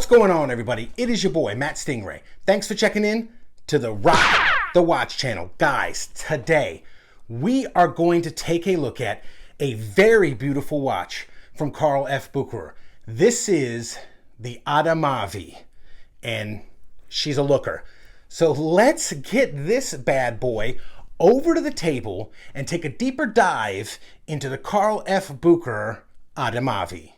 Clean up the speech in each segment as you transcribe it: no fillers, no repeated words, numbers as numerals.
What's going on, everybody? It is your boy, Matt Stingray. Thanks for checking in to the Rock the Watch channel. Guys, today we are going to take a look at a very beautiful watch from Carl F. Bucherer. This is the Adamavi, and she's a looker. So let's get this bad boy over to the table and take a deeper dive into the Carl F. Bucherer Adamavi.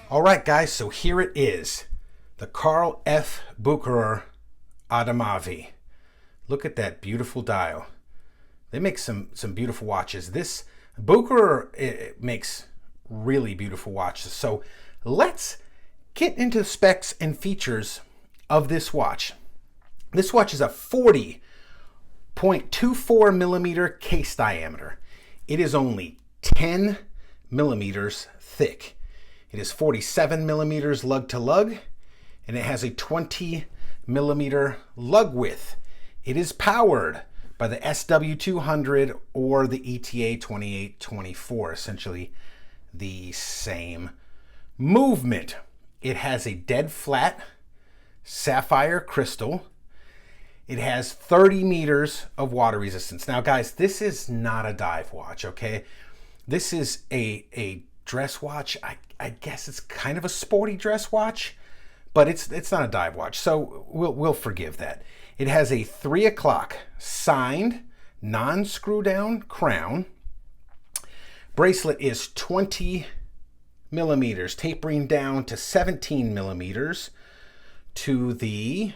All right, guys, so here it is, the Carl F. Bucherer Adamavi. Look at that beautiful dial. They make some beautiful watches. This Bucherer makes really beautiful watches. So let's get into the specs and features of this watch. This watch is a 40.24 millimeter case diameter. It is only 10 millimeters thick. It is 47 millimeters lug to lug, and it has a 20 millimeter lug width. It is powered by the SW200 or the ETA 2824, essentially the same movement. It has a dead flat sapphire crystal. It has 30 meters of water resistance. Now, guys, this is not a dive watch, okay? This is a dress watch. I guess it's kind of a sporty dress watch, but it's not a dive watch, so we'll forgive that. It has a 3 o'clock signed, non-screw down crown. Bracelet is 20 millimeters, tapering down to 17 millimeters to the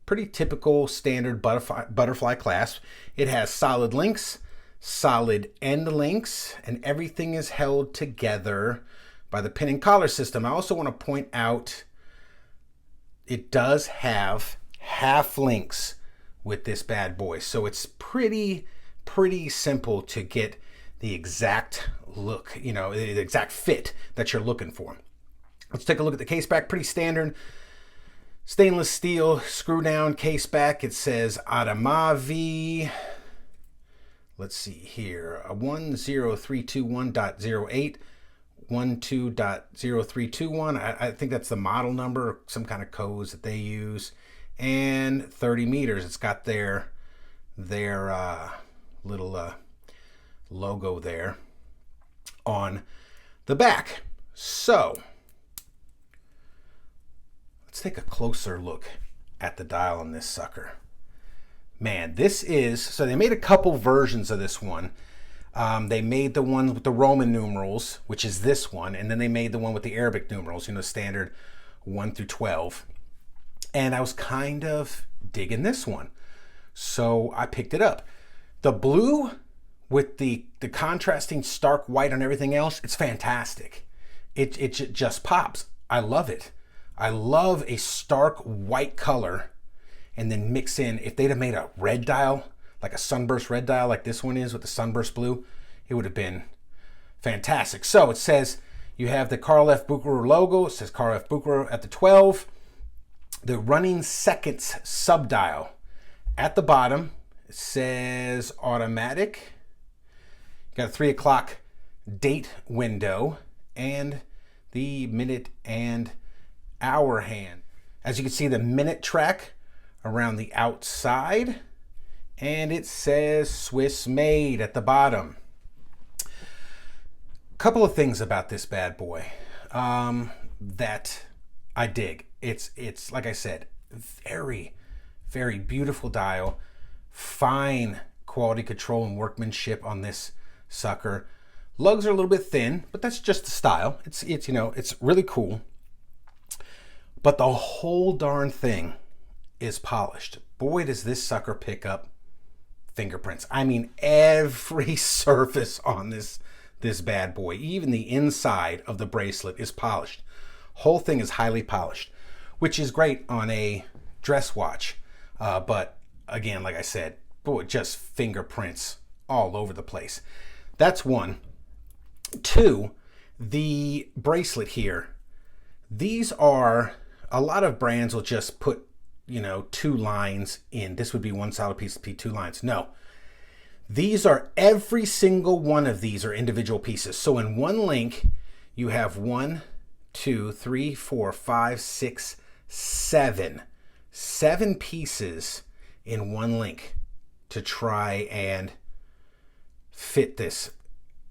pretty typical standard butterfly clasp. It has solid links, solid end links, and everything is held together by the pin and collar system. I also want to point out it does have half links with this bad boy, so it's pretty simple to get the exact look, you know, the exact fit that you're looking for. Let's take a look at the case back. Pretty standard stainless steel screw down case back. It says Adamavi. Let's see here, 10321.08, 12.0321. I think that's the model number, some kind of codes that they use, and 30 meters. It's got their little logo there on the back. So let's take a closer look at the dial on this sucker. Man, this is, so they made a couple versions of this one. They made the one with the Roman numerals, which is this one, and then they made the one with the Arabic numerals, you know, standard 1 through 12. And I was kind of digging this one, so I picked it up. The blue with the contrasting stark white on everything else, it's fantastic. It just pops. I love it. I love a stark white color, and then mix in, if they'd have made a red dial, like a sunburst red dial like this one is with the sunburst blue, it would have been fantastic. So it says you have the Carl F. Bucherer logo. It says Carl F. Bucherer at the 12. The running seconds sub-dial at the bottom, it says automatic. You got a 3 o'clock date window and the minute and hour hand. As you can see, the minute track around the outside, and it says Swiss made at the bottom. Couple of things about this bad boy that I dig. It's like I said, very beautiful dial, fine quality control and workmanship on this sucker. Lugs are a little bit thin, but that's just the style. It's you know, it's really cool, but the whole darn thing is polished. Boy, does this sucker pick up fingerprints. I mean, every surface on this bad boy, even the inside of the bracelet, is polished. Whole thing is highly polished, which is great on a dress watch. But again, like I said, boy, just fingerprints all over the place. That's one. Two, the bracelet here. These are, a lot of brands will just put, you know, 2 lines in. This would be one solid piece of P, 2 lines. No, These are, every single one of these are individual pieces. So in one link, you have 1, 2, 3, 4, 5, 6, 7. 7 pieces in one link to try and fit this.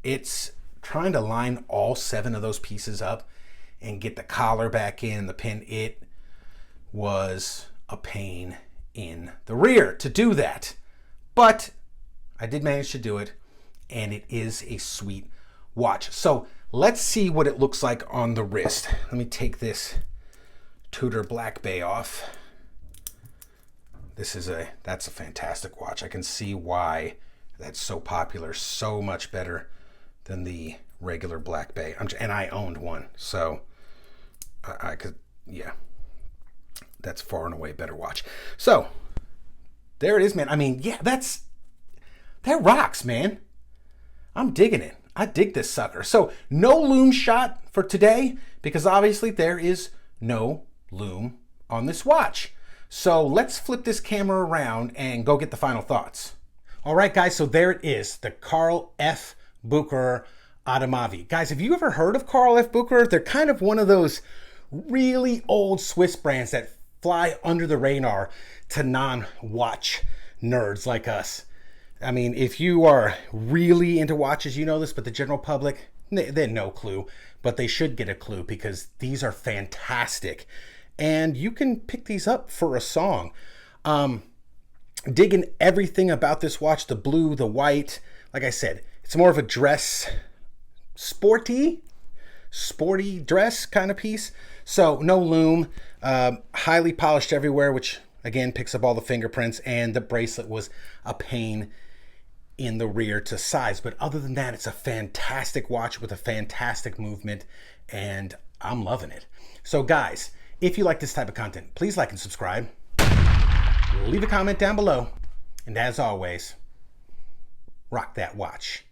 It's trying to line all 7 of those pieces up and get the collar back in, the pin. It was a pain in the rear to do that. But I did manage to do it, and it is a sweet watch. So let's see what it looks like on the wrist. Let me take this Tudor Black Bay off. That's a fantastic watch. I can see why that's so popular, so much better than the regular Black Bay. And I owned one, so I could, yeah, that's far and away better watch. So there it is, man. I mean, yeah, that rocks, man. I'm digging it. I dig this sucker. So no loom shot for today, because obviously there is no loom on this watch. So let's flip this camera around and go get the final thoughts. All right, guys, so there it is, the Carl F. Bucherer Adamavi. Guys, have you ever heard of Carl F. Bucherer? They're kind of one of those really old Swiss brands that fly under the radar to non-watch nerds like us. I mean, if you are really into watches, you know this, but the general public, they have no clue, but they should get a clue because these are fantastic. And you can pick these up for a song. Digging everything about this watch, the blue, the white. Like I said, it's more of a dress, sporty dress kind of piece. So no loom, highly polished everywhere, which again picks up all the fingerprints, and the bracelet was a pain in the rear to size. But other than that, it's a fantastic watch with a fantastic movement, and I'm loving it. So guys, if you like this type of content, please like and subscribe. Leave a comment down below. And as always, rock that watch.